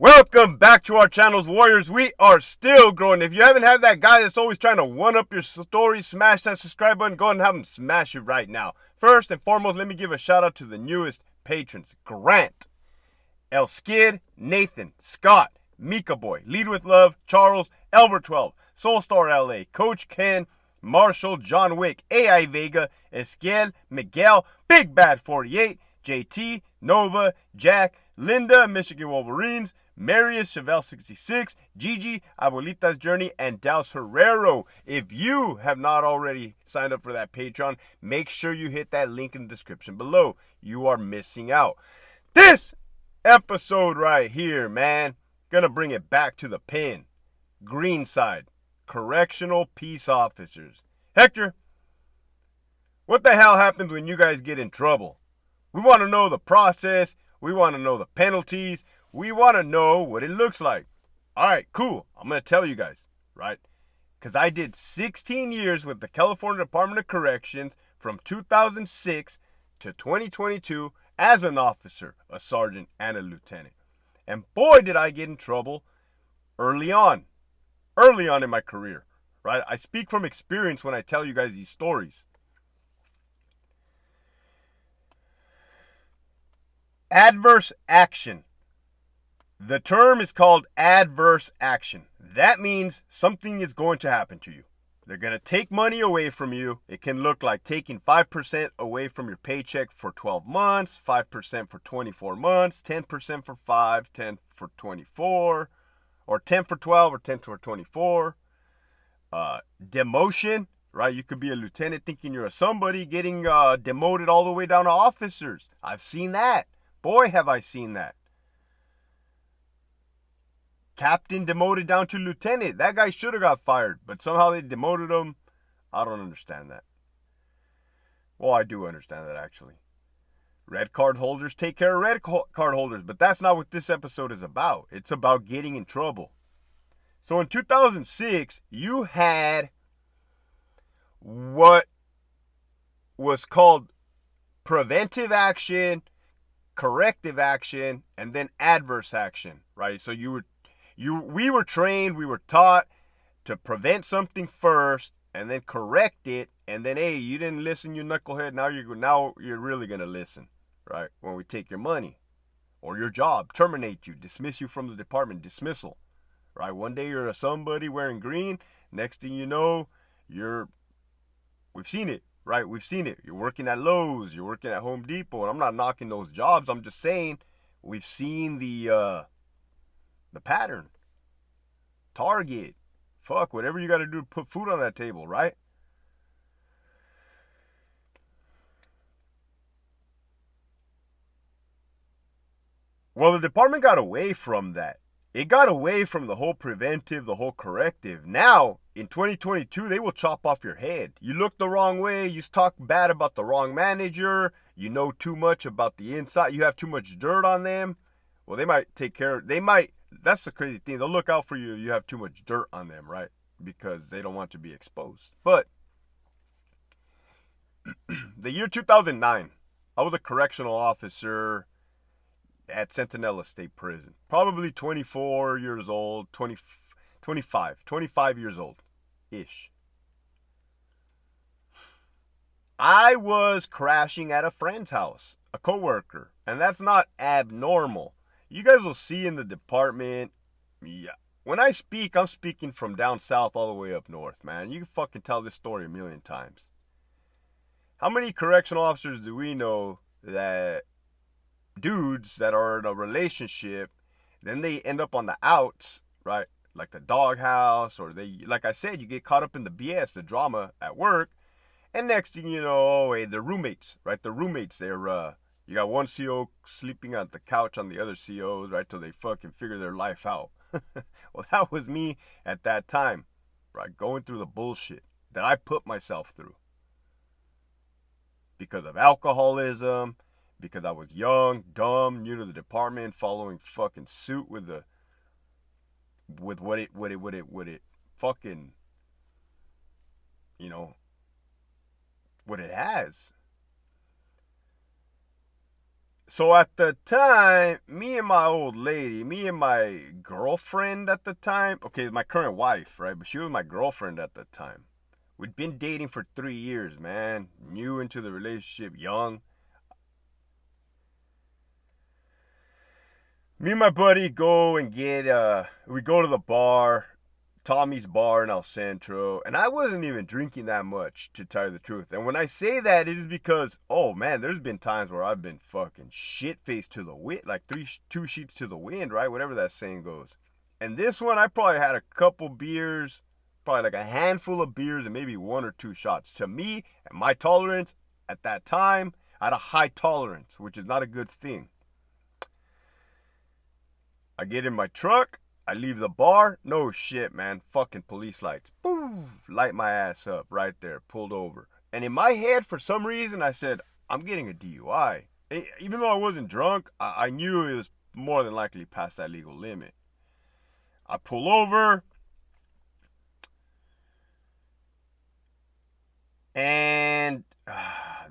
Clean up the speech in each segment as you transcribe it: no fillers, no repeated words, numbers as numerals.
Welcome back to our channels, Warriors. We are still growing. If you haven't had that guy that's always trying to one-up your story, smash that subscribe button. Go ahead and have him smash it right now. First and foremost, let me give a shout out to the newest patrons. Grant, El Skid, Nathan, Scott, Mika Boy, Lead With Love, Charles, Elbert12, Soulstar LA, Coach Ken, Marshall, John Wick, AI Vega, Esquiel, Miguel, Big Bad 48, JT, Nova, Jack, Linda, Michigan Wolverines, Marius, Chevelle 66, Gigi, Abuelita's Journey, and Daus Herrero. If you have not already signed up for that Patreon, make sure you hit that link in the description below. You are missing out. This episode right here, man, gonna bring it back to the pen. Green side, correctional peace officers. Hector, what the hell happens when you guys get in trouble? We want to know the process. We want to know the penalties. We want to know what it looks like. All right, cool. I'm going to tell you guys, right? Because I did 16 years with the California Department of Corrections from 2006 to 2022 as an officer, a sergeant, and a lieutenant. And boy, did I get in trouble early on in my career, right? I speak from experience when I tell you guys these stories. Adverse action. The term is called adverse action. That means something is going to happen to you. They're going to take money away from you. It can look like taking 5% away from your paycheck for 12 months, 5% for 24 months, 10% for 5, 10 for 24, or 10 for 12 or 10 for 24. Demotion, right? You could be a lieutenant thinking you're a somebody, getting demoted all the way down to officers. I've seen that. Boy, have I seen that. Captain demoted down to lieutenant. That guy should have got fired, but somehow they demoted him. I don't understand that. Well, I do understand that, actually. Red card holders take care of red card holders, but that's not what this episode is about. It's about getting in trouble. So in 2006, you had what was called preventive action, corrective action, and then adverse action, right? So we were trained, we were taught to prevent something first and then correct it, and then, hey, you didn't listen, you knucklehead, now you're really gonna listen, right? When we take your money or your job, terminate you, dismiss you from the department, dismissal, right? One day you're a somebody wearing green, next thing you know, we've seen it, right? We've seen it. You're working at Lowe's, you're working at Home Depot, and I'm not knocking those jobs. I'm just saying we've seen the pattern. Target. Fuck, whatever you got to do to put food on that table, right? Well, the department got away from that. It got away from the whole preventive, the whole corrective. Now, in 2022, they will chop off your head. You look the wrong way, you talk bad about the wrong manager, you know too much about the inside, you have too much dirt on them. Well, they might take care, that's the crazy thing. They'll look out for you if you have too much dirt on them, right? Because they don't want to be exposed. But the year 2009, I was a correctional officer at Centinela State Prison. Probably 24 years old, 25 years old-ish. I was crashing at a friend's house, a coworker, and that's not abnormal. You guys will see in the department, yeah. When I speak, I'm speaking from down south all the way up north, man. You can fucking tell this story a million times. How many correctional officers do we know that dudes that are in a relationship, then they end up on the outs, right? Like the doghouse, or like I said, you get caught up in the BS, the drama at work, and next thing you know, hey, the roommates, right? The roommates, you got one CO sleeping on the couch on the other COs, right? Till they fucking figure their life out. Well, that was me at that time, right? Going through the bullshit that I put myself through because of alcoholism, because I was young, dumb, new to the department, following fucking suit with what it fucking, what it has. So at the time, me and my old lady, me and my girlfriend at the time, okay, my current wife, right? But she was my girlfriend at the time. We'd been dating for 3 years, man. New into the relationship, young. Me and my buddy go and get we go to the bar, Tommy's bar in El Centro, and I wasn't even drinking that much, to tell you the truth. And when I say that, it is because, oh man, there's been times where I've been fucking shit faced to the wind, like two sheets to the wind, right? Whatever that saying goes. And this one, I probably had a couple beers, probably like a handful of beers, and maybe one or two shots. To me, and my tolerance at that time, I had a high tolerance, which is not a good thing. I get in my truck. I leave the bar. No shit, man. Fucking police lights. Boom. Light my ass up right there. Pulled over. And in my head, for some reason, I said, I'm getting a DUI. Even though I wasn't drunk, I knew it was more than likely past that legal limit. I pull over. And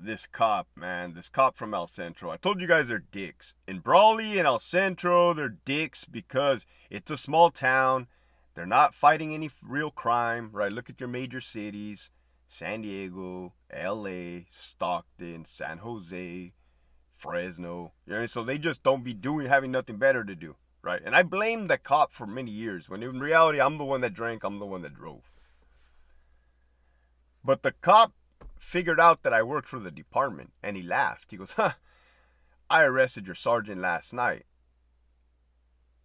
this cop, man, this cop from El Centro. I told you guys they're dicks. In Brawley and El Centro, they're dicks because it's a small town. They're not fighting any real crime, right? Look at your major cities: San Diego, LA, Stockton, San Jose, Fresno. You know, so they just don't be having nothing better to do, right? And I blamed the cop for many years when in reality, I'm the one that drank, I'm the one that drove. But the cop figured out that I worked for the department and he laughed. He goes, I arrested your sergeant last night.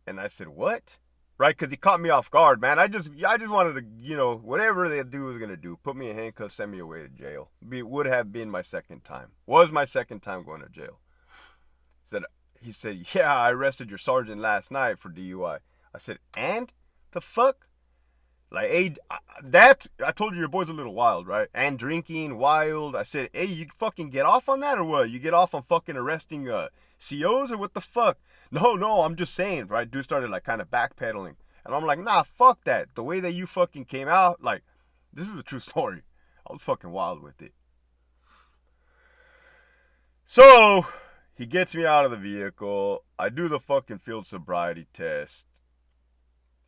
And I said, what? Right? Because he caught me off guard, man. I just wanted to, whatever they do was going to do. Put me in handcuffs, send me away to jail. It would have been my second time. Was my second time going to jail. He said, yeah, I arrested your sergeant last night for DUI. I said, and? The fuck? Like, hey, I told you your boy's a little wild, right? And drinking, wild. I said, hey, you fucking get off on that or what? You get off on fucking arresting COs or what the fuck? No, I'm just saying, right? Dude started like kind of backpedaling. And I'm like, nah, fuck that. The way that you fucking came out, like, this is a true story. I was fucking wild with it. So, he gets me out of the vehicle. I do the fucking field sobriety test.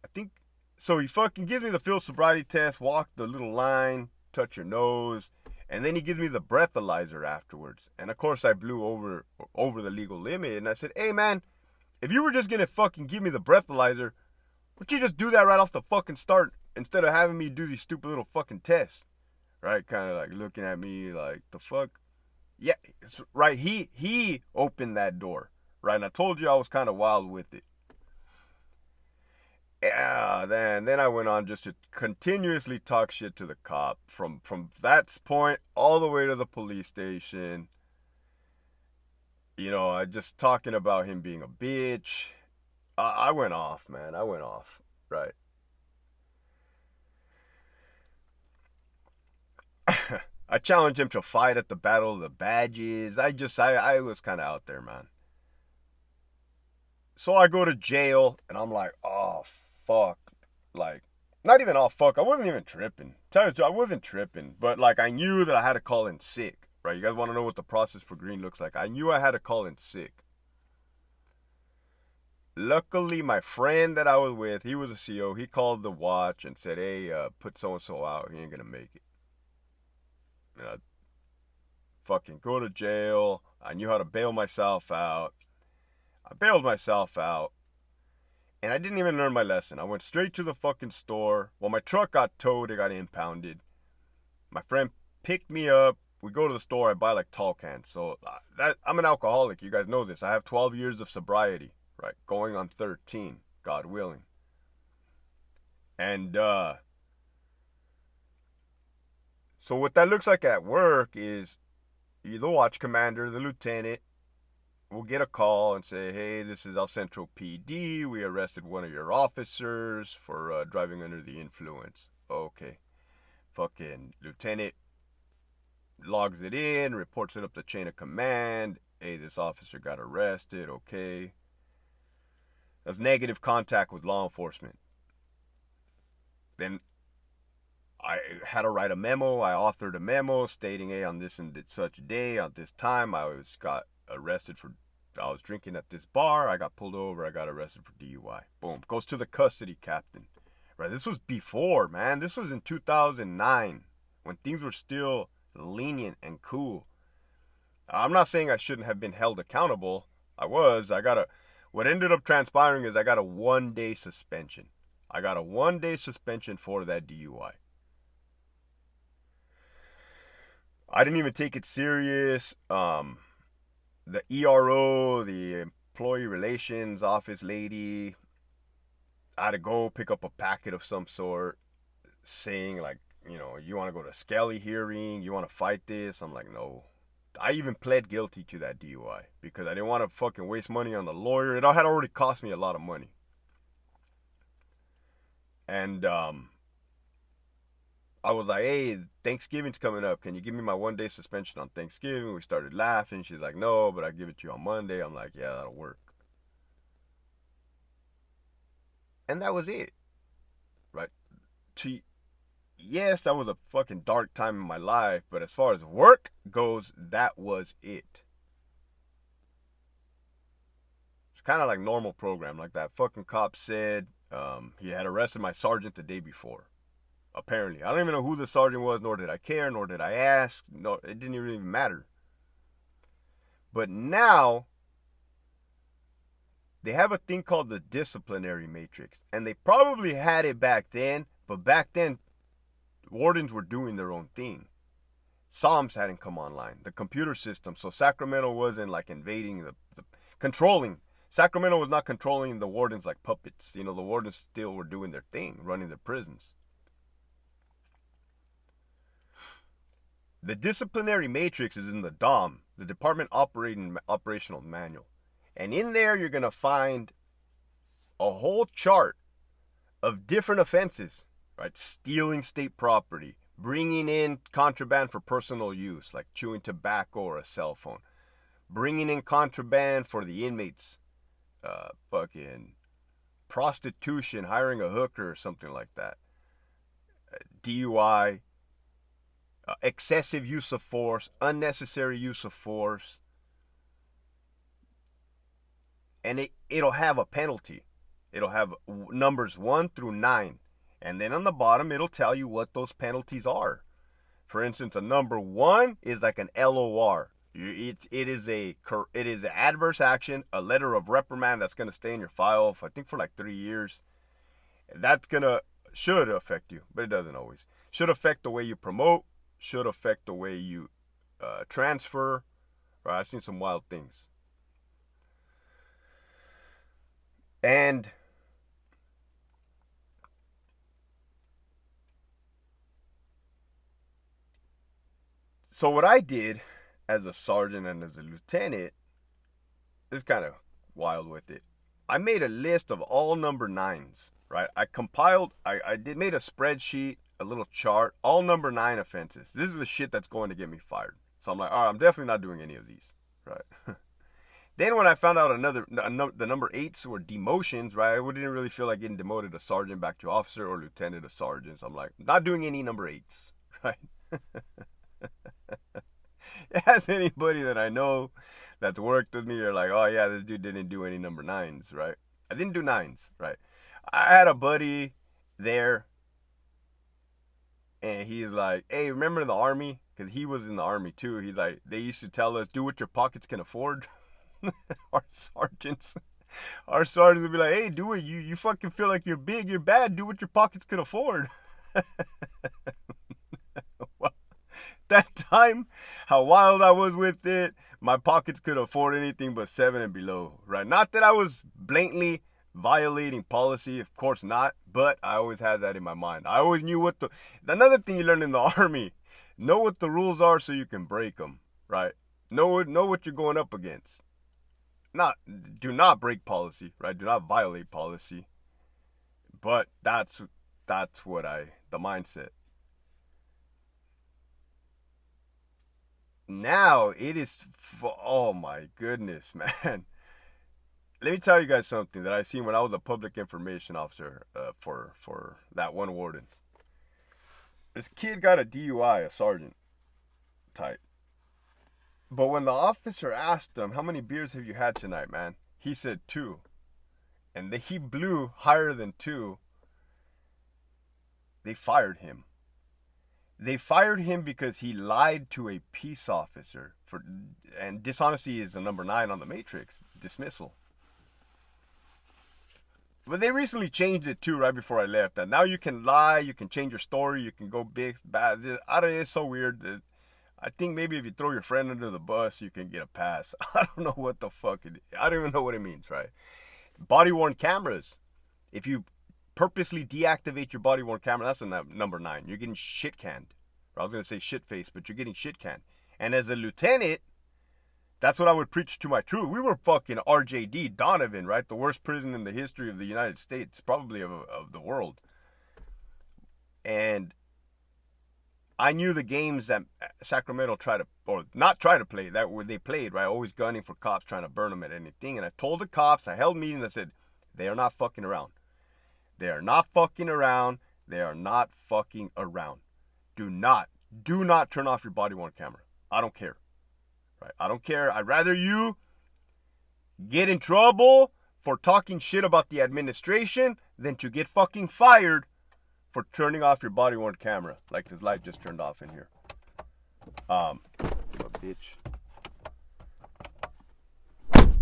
I think so. He fucking gives me the field sobriety test, walk the little line, touch your nose, and then he gives me the breathalyzer afterwards. And of course, I blew over the legal limit, and I said, "Hey, man, if you were just gonna fucking give me the breathalyzer, would you just do that right off the fucking start instead of having me do these stupid little fucking tests?" Right? Kind of like looking at me like, the fuck? Yeah, right. He opened that door, right? And I told you I was kind of wild with it. Yeah, then I went on just to continuously talk shit to the cop from that point all the way to the police station. I just talking about him being a bitch. I went off, man. I went off. Right. I challenged him to fight at the Battle of the Badges. I was kind of out there, man. So I go to jail, and I'm like, oh, fuck. Like, not even all fuck. I wasn't even tripping. Tell you the truth, I wasn't tripping. But, like, I knew that I had to call in sick, right? You guys want to know what the process for green looks like? I knew I had to call in sick. Luckily, my friend that I was with, he was a CO. He called the watch and said, hey, put so-and-so out. He ain't going to make it. And I fucking go to jail. I knew how to bail myself out. I bailed myself out. And I didn't even learn my lesson. I went straight to the fucking store. Well, my truck got towed. It got impounded. My friend picked me up. We go to the store. I buy like tall cans. So I'm an alcoholic. You guys know this. I have 12 years of sobriety, right? Going on 13, God willing. And so what that looks like at work is the watch commander, the lieutenant, will get a call and say, hey, this is El Centro PD. We arrested one of your officers for driving under the influence. Okay. Fucking lieutenant logs it in, reports it up the chain of command. Hey, this officer got arrested. Okay. That's negative contact with law enforcement. Then I had to write a memo. I authored a memo stating, hey, on this and such day, on this time, got arrested for I was drinking at this bar. I got pulled over. I got arrested for DUI. Boom. Goes to the custody captain. Right. This was before, man. This was in 2009 when things were still lenient and cool. I'm not saying I shouldn't have been held accountable. I was. What ended up transpiring is I got a 1-day suspension. I got a 1-day suspension for that DUI. I didn't even take it serious. The ERO, the employee relations office lady, I had to go pick up a packet of some sort saying like, you want to go to a Skelly hearing, you want to fight this? I'm like, no. I even pled guilty to that DUI because I didn't want to fucking waste money on the lawyer. It had already cost me a lot of money. And I was like, hey, Thanksgiving's coming up. Can you give me my 1-day suspension on Thanksgiving? We started laughing. She's like, no, but I give it to you on Monday. I'm like, yeah, that'll work. And that was it. Right? Yes, that was a fucking dark time in my life, but as far as work goes, that was it. It's kind of like normal program, like that fucking cop said. He had arrested my sergeant the day before. Apparently, I don't even know who the sergeant was, nor did I care, nor did I ask. No, it didn't even matter. But now they have a thing called the disciplinary matrix, and they probably had it back then, but back then wardens were doing their own thing. SOMS hadn't come online, the computer system, so Sacramento wasn't like invading the controlling. Sacramento was not controlling the wardens like puppets. The wardens still were doing their thing, running the prisons. The disciplinary matrix is in the DOM, the Department Operational Manual. And in there, you're going to find a whole chart of different offenses, right? Stealing state property, bringing in contraband for personal use, like chewing tobacco or a cell phone, bringing in contraband for the inmates, fucking prostitution, hiring a hooker or something like that, DUI, excessive use of force, unnecessary use of force, and it'll have a penalty. It'll have numbers 1 through 9, and then on the bottom it'll tell you what those penalties are. For instance, a number 1 is like an LOR. It is an adverse action, a letter of reprimand that's gonna stay in your file, I think for like 3 years. That's should affect you, but it doesn't always. Should affect the way you promote. Should affect the way you transfer. Right? I've seen some wild things. And so what I did as a sergeant and as a lieutenant is kind of wild with it. I made a list of all number 9s, right? I made a spreadsheet, a little chart, all number 9 offenses. This is the shit that's going to get me fired. So I'm like, all right, I'm definitely not doing any of these, right? Then when I found out the number 8s were demotions, right? I didn't really feel like getting demoted a sergeant back to officer or lieutenant to sergeant. So I'm like, not doing any number 8s, right? Ask anybody that I know that's worked with me, they're like, oh yeah, this dude didn't do any number 9s, right? I didn't do 9s, right? I had a buddy there, and he's like, hey, remember in the Army? Because he was in the Army too. He's like, they used to tell us, do what your pockets can afford. Our sergeants would be like, hey, do it. You fucking feel like you're big, you're bad. Do what your pockets can afford. Well, that time, how wild I was with it, my pockets could afford anything but 7 and below, right? Not that I was blatantly violating policy, of course not, but I always had that in my mind. I always knew another thing you learn in the Army, know what the rules are so you can break them, right? Know what you're going up against. Do not break policy, right? Do not violate policy. But that's what the mindset. Now it is, oh my goodness, man. Let me tell you guys something that I seen when I was a public information officer for that one warden. This kid got a DUI, a sergeant type. But when the officer asked him, how many beers have you had tonight, man? He said 2. And he blew higher than 2. They fired him. They fired him because he lied to a peace officer. And dishonesty is the number 9 on the matrix. Dismissal. But they recently changed it too right before I left. And now you can lie, you can change your story, you can go big, bad. It's so weird. I think maybe if you throw your friend under the bus, you can get a pass. I don't know what the fuck it is. I don't even know what it means, right? Body-worn cameras. If you purposely deactivate your body-worn camera, that's a number 9. You're getting shit-canned. I was going to say shit-faced, but you're getting shit-canned. And as a lieutenant, that's what I would preach to my troop. We were fucking RJD, Donovan, right? The worst prison in the history of the United States, probably of the world. And I knew the games that Sacramento tried to, or not try to play, that where they played, right? Always gunning for cops, trying to burn them at anything. And I told the cops, I held meetings, I said, they are not fucking around. They are not fucking around. They are not fucking around. Do not turn off your body-worn camera. I don't care. Right? I don't care. I'd rather you get in trouble for talking shit about the administration than to get fucking fired for turning off your body-worn camera. Like this light just turned off in here. A bitch.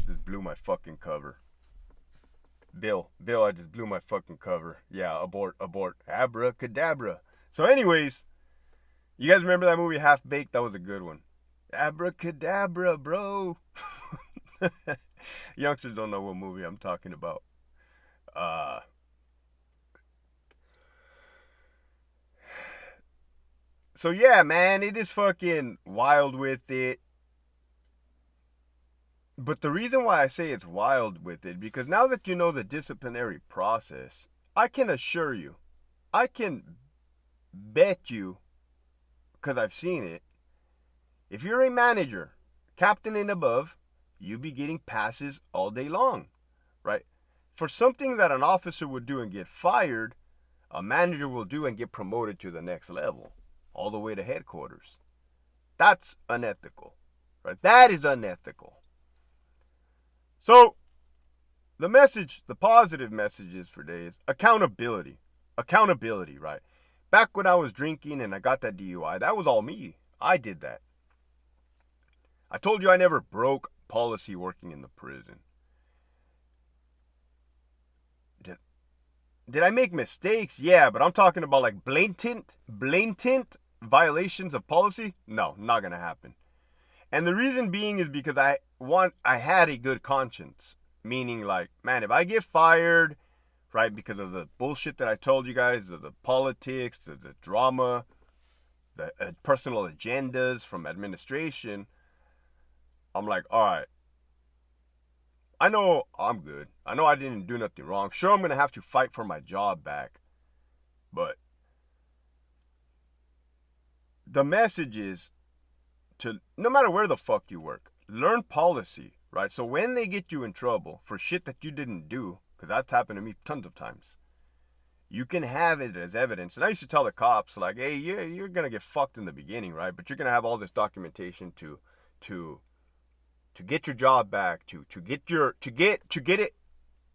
Just blew my fucking cover. Bill, I just blew my fucking cover. Yeah, abort. Abracadabra. So anyways, you guys remember that movie Half Baked? That was a good one. Abracadabra, bro. Youngsters don't know what movie I'm talking about. So yeah, man, it is fucking wild with it. But the reason why I say it's wild with it, because now that you know the disciplinary process, I can assure you, I can bet you, because I've seen it, if you're a manager, captain and above, you be getting passes all day long, right? For something that an officer would do and get fired, a manager will do and get promoted to the next level, all the way to headquarters. That's unethical, right? That is unethical. So, the message, the positive message is for today is accountability. Accountability, right? Back when I was drinking and I got that DUI, that was all me. I did that. I told you I never broke policy working in the prison. Did I make mistakes? Yeah, but I'm talking about like blatant violations of policy? No, not gonna happen. And the reason being is because I had a good conscience. Meaning like, man, if I get fired, right, because of the bullshit that I told you guys, the politics, the drama, the personal agendas from administration, I'm like, all right, I know I'm good. I know I didn't do nothing wrong. Sure, I'm going to have to fight for my job back. But the message is to, no matter where the fuck you work, learn policy, right? So when they get you in trouble for shit that you didn't do, because that's happened to me tons of times, you can have it as evidence. And I used to tell the cops, like, hey, you're going to get fucked in the beginning, right? But you're going to have all this documentation to get your job back, to get it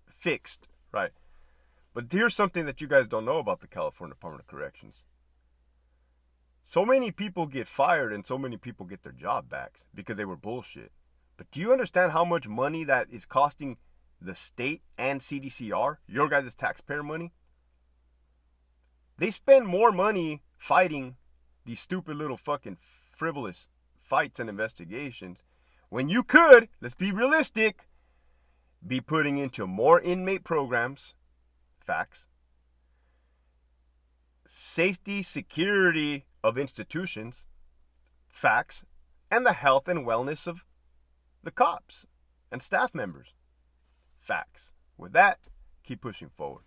fixed, right? But here's something that you guys don't know about the California Department of Corrections. So many people get fired and so many people get their job back because they were bullshit. But do you understand how much money that is costing the state and CDCR, your guys' taxpayer money? They spend more money fighting these stupid little fucking frivolous fights and investigations when you could, let's be realistic, be putting into more inmate programs, facts, safety, security of institutions, facts, and the health and wellness of the cops and staff members, facts. With that, keep pushing forward.